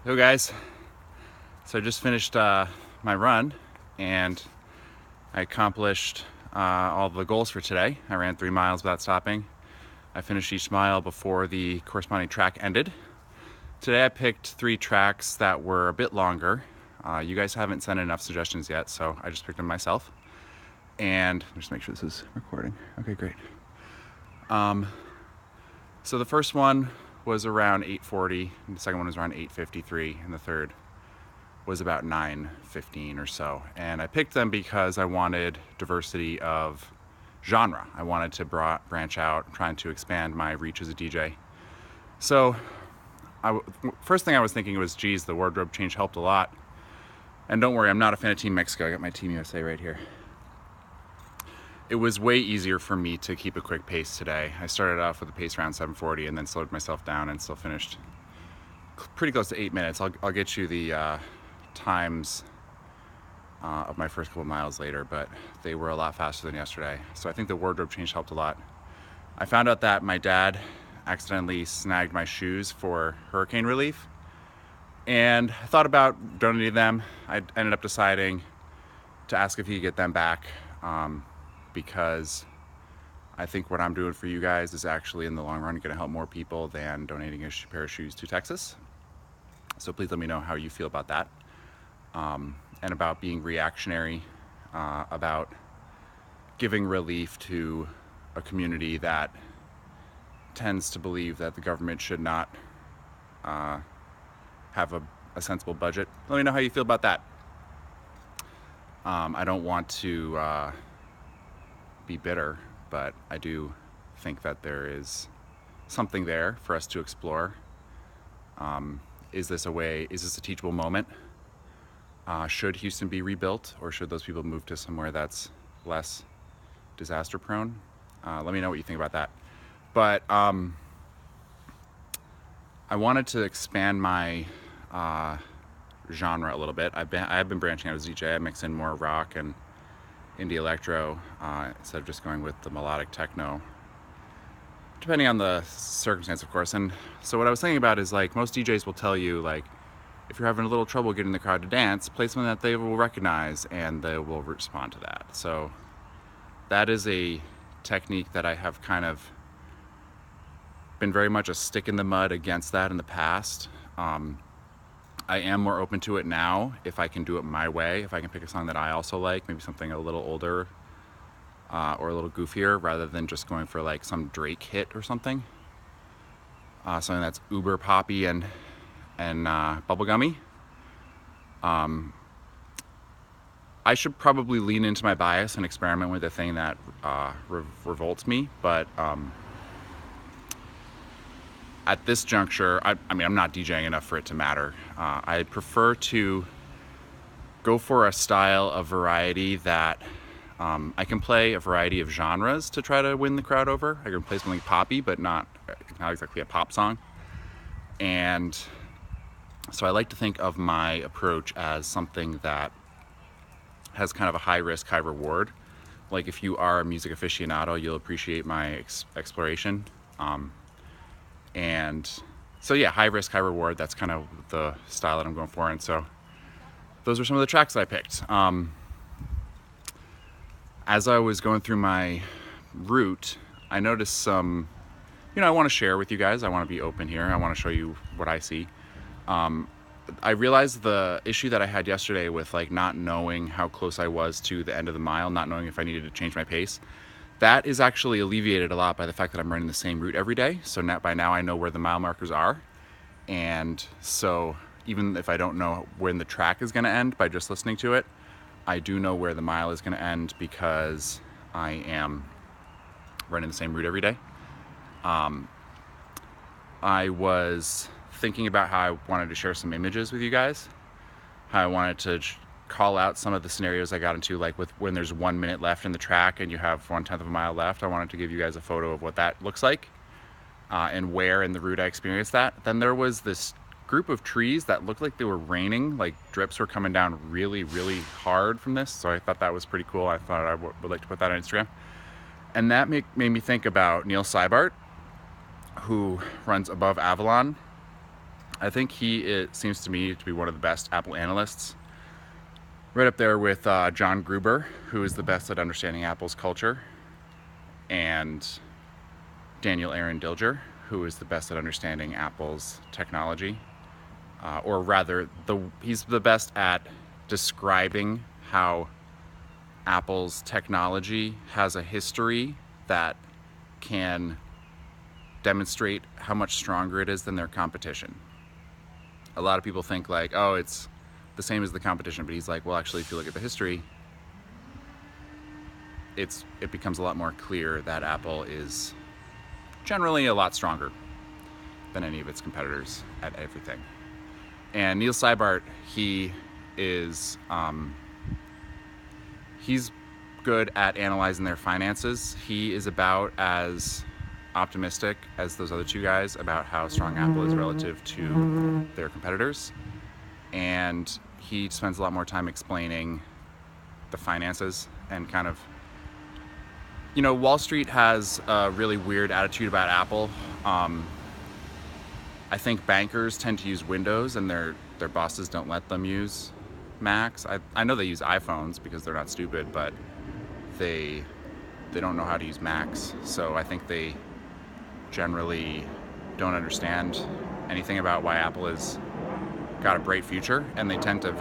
Hey guys, so I just finished my run and I accomplished all the goals for today. I ran 3 miles without stopping. I finished each mile before the corresponding track ended. Today I picked 3 tracks that were a bit longer. You guys haven't sent enough suggestions yet, so I just picked them myself. And just make sure this is recording. Okay, great. So the first one was around 8:40, and the second one was around 8:53, and the third was about 9:15 or so. And I picked them because I wanted diversity of genre. I wanted to branch out, trying to expand my reach as a DJ. So first thing I was thinking was, geez, the wardrobe change helped a lot. And don't worry, I'm not a fan of Team Mexico. I got my Team USA right here. It was way easier for me to keep a quick pace today. I started off with a pace around 7:40 and then slowed myself down and still finished pretty close to 8 minutes. I'll get you the times of my first couple miles later, but they were a lot faster than yesterday. So I think the wardrobe change helped a lot. I found out that my dad accidentally snagged my shoes for hurricane relief, and I thought about donating them. I ended up deciding to ask if he could get them back, because I think what I'm doing for you guys is actually in the long run going to help more people than donating a pair of shoes to Texas. So please let me know how you feel about that, and about being reactionary, about giving relief to a community that tends to believe that the government should not have a sensible budget. Let me know how you feel about that. I don't want to be bitter, but I do think that there is something there for us to explore. Is this a teachable moment? Should Houston be rebuilt, or should those people move to somewhere that's less disaster prone? Let me know what you think about that. But I wanted to expand my genre a little bit. I have been branching out as a DJ. I mix in more rock and indie electro instead of just going with the melodic techno, depending on the circumstance, of course. And so what I was thinking about is, like, most DJs will tell you, like, if you're having a little trouble getting the crowd to dance, play something that they will recognize and they will respond to that. So that is a technique that I have kind of been very much a stick in the mud against that in the past. I am more open to it now if I can do it my way, if I can pick a song that I also like, maybe something a little older or a little goofier, rather than just going for like some Drake hit or something. Something that's uber poppy and bubblegummy. I should probably lean into my bias and experiment with the thing that revolts me, but at this juncture, I mean, I'm not DJing enough for it to matter. I prefer to go for a style of variety that I can play a variety of genres to try to win the crowd over. I can play something poppy, but not exactly a pop song. And so I like to think of my approach as something that has kind of a high risk, high reward. Like, if you are a music aficionado, you'll appreciate my exploration. And so yeah, high risk, high reward. That's kind of the style that I'm going for. And so those are some of the tracks that I picked. As I was going through my route, I noticed some, I want to share with you guys. I want to be open here. I want to show you what I see. I realized the issue that I had yesterday with, like, not knowing how close I was to the end of the mile, not knowing if I needed to change my pace. That is actually alleviated a lot by the fact that I'm running the same route every day. So by now I know where the mile markers are. And so even if I don't know when the track is going to end by just listening to it, I do know where the mile is going to end because I am running the same route every day. I was thinking about how I wanted to share some images with you guys, how I wanted to call out some of the scenarios I got into, like with when there's 1 minute left in the track and you have 1/10 of a mile left. I wanted to give you guys a photo of what that looks like, and where in the route I experienced that. Then there was this group of trees that looked like they were raining, like drips were coming down really, really hard from this. So I thought that was pretty cool. I thought I would like to put that on Instagram. And that made me think about Neil Seibart, who runs Above Avalon. I think it seems to me to be one of the best Apple analysts, right up there with John Gruber, who is the best at understanding Apple's culture, and Daniel Aaron Dilger, who is the best at understanding Apple's technology, or rather, he's the best at describing how Apple's technology has a history that can demonstrate how much stronger it is than their competition. A lot of people think like, oh, it's the same as the competition, but he's like, well, actually, if you look at the history, it becomes a lot more clear that Apple is generally a lot stronger than any of its competitors at everything. And Neil Seibert, he's good at analyzing their finances. He is about as optimistic as those other two guys about how strong Apple is relative to their competitors. And he spends a lot more time explaining the finances and kind of, Wall Street has a really weird attitude about Apple. I think bankers tend to use Windows and their bosses don't let them use Macs. I know they use iPhones because they're not stupid, but they don't know how to use Macs. So I think they generally don't understand anything about why Apple has got a bright future, and they tend to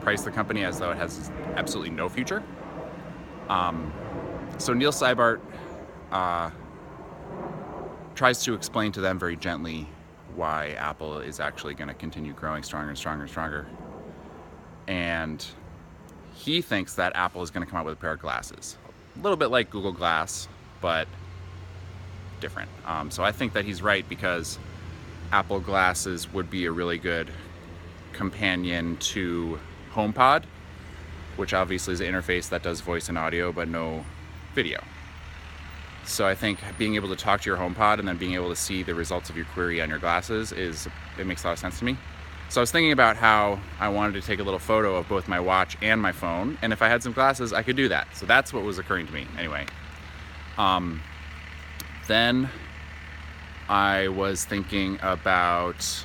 price the company as though it has absolutely no future. So Neil Seibert tries to explain to them very gently why Apple is actually going to continue growing stronger and stronger and stronger. And he thinks that Apple is going to come out with a pair of glasses. A little bit like Google Glass, but different. So I think that he's right, because Apple glasses would be a really good companion to HomePod, which obviously is an interface that does voice and audio but no video. So I think being able to talk to your HomePod and then being able to see the results of your query on your glasses it makes a lot of sense to me. So I was thinking about how I wanted to take a little photo of both my watch and my phone, and if I had some glasses, I could do that. So that's what was occurring to me. Anyway, then I was thinking about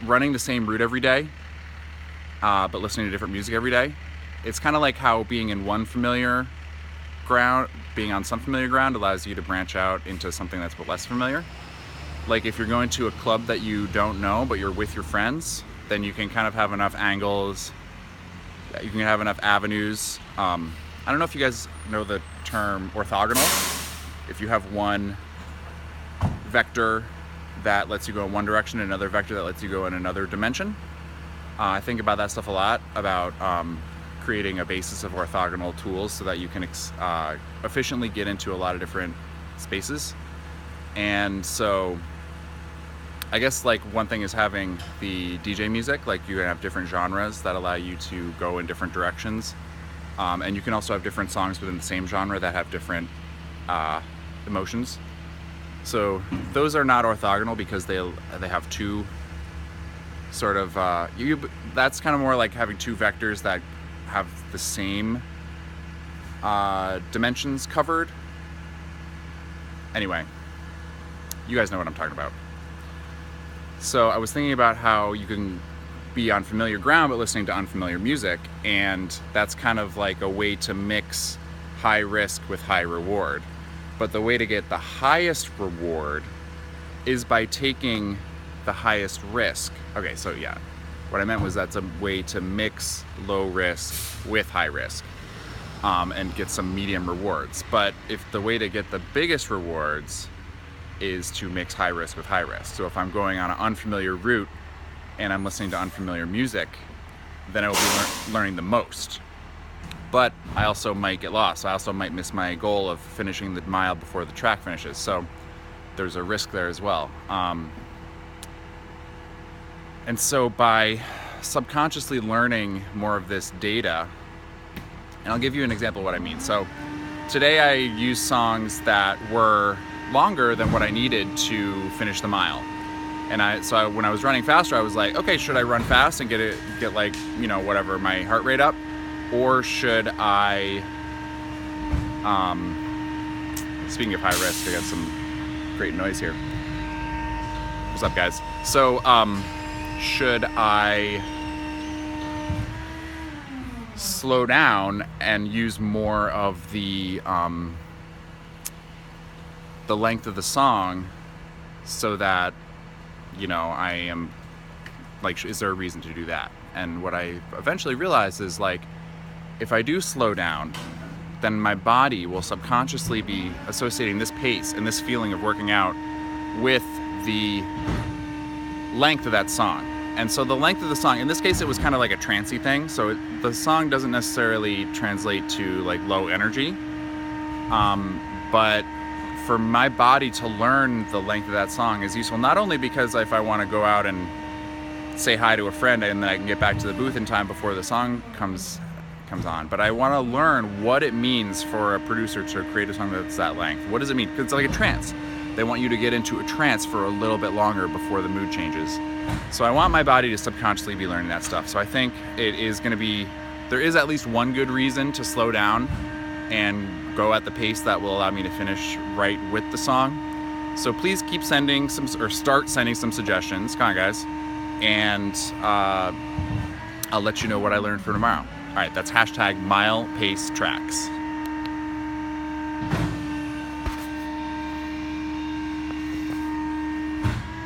running the same route every day, but listening to different music every day. It's kind of like how being on some familiar ground allows you to branch out into something that's a bit less familiar. Like if you're going to a club that you don't know, but you're with your friends, then you can kind of have enough angles, you can have enough avenues. I don't know if you guys know the term orthogonal. If you have one vector that lets you go in one direction and another vector that lets you go in another dimension. I think about that stuff a lot, about creating a basis of orthogonal tools so that you can efficiently get into a lot of different spaces. And so I guess like one thing is having the DJ music, like you can have different genres that allow you to go in different directions. And you can also have different songs within the same genre that have different emotions. So those are not orthogonal because they have two sort of that's kind of more like having two vectors that have the same dimensions covered. Anyway, you guys know what I'm talking about. So I was thinking about how you can be on familiar ground but listening to unfamiliar music, and that's kind of like a way to mix high risk with high reward. But the way to get the highest reward is by taking the highest risk. Okay, so yeah, what I meant was that's a way to mix low risk with high risk, and get some medium rewards. But if the way to get the biggest rewards is to mix high risk with high risk. So if I'm going on an unfamiliar route and I'm listening to unfamiliar music, then I will be learning the most. But I also might get lost. I also might miss my goal of finishing the mile before the track finishes. So there's a risk there as well. And so by subconsciously learning more of this data, and I'll give you an example of what I mean. So today I used songs that were longer than what I needed to finish the mile. And so when I was running faster, I was like, okay, should I run fast and get like, whatever, my heart rate up? Or should I, speaking of high risk, I got some creating noise here. What's up, guys? So, should I slow down and use more of the length of the song so that, you know, I am like, is there a reason to do that? And what I eventually realized is, like, if I do slow down, then my body will subconsciously be associating this pace and this feeling of working out with the length of that song. And so the length of the song, in this case, it was kind of like a trancey thing. So the song doesn't necessarily translate to like low energy. But for my body to learn the length of that song is useful, not only because if I want to go out and say hi to a friend and then I can get back to the booth in time before the song comes on, but I want to learn what it means for a producer to create a song that's that length. What does it mean? Because it's like a trance. They want you to get into a trance for a little bit longer before the mood changes. So I want my body to subconsciously be learning that stuff. So I think it is going to be, there is at least one good reason to slow down and go at the pace that will allow me to finish right with the song. So please keep sending some, or start sending some suggestions. Come on, guys. And I'll let you know what I learned for tomorrow. All right, that's #MilePaceTracks.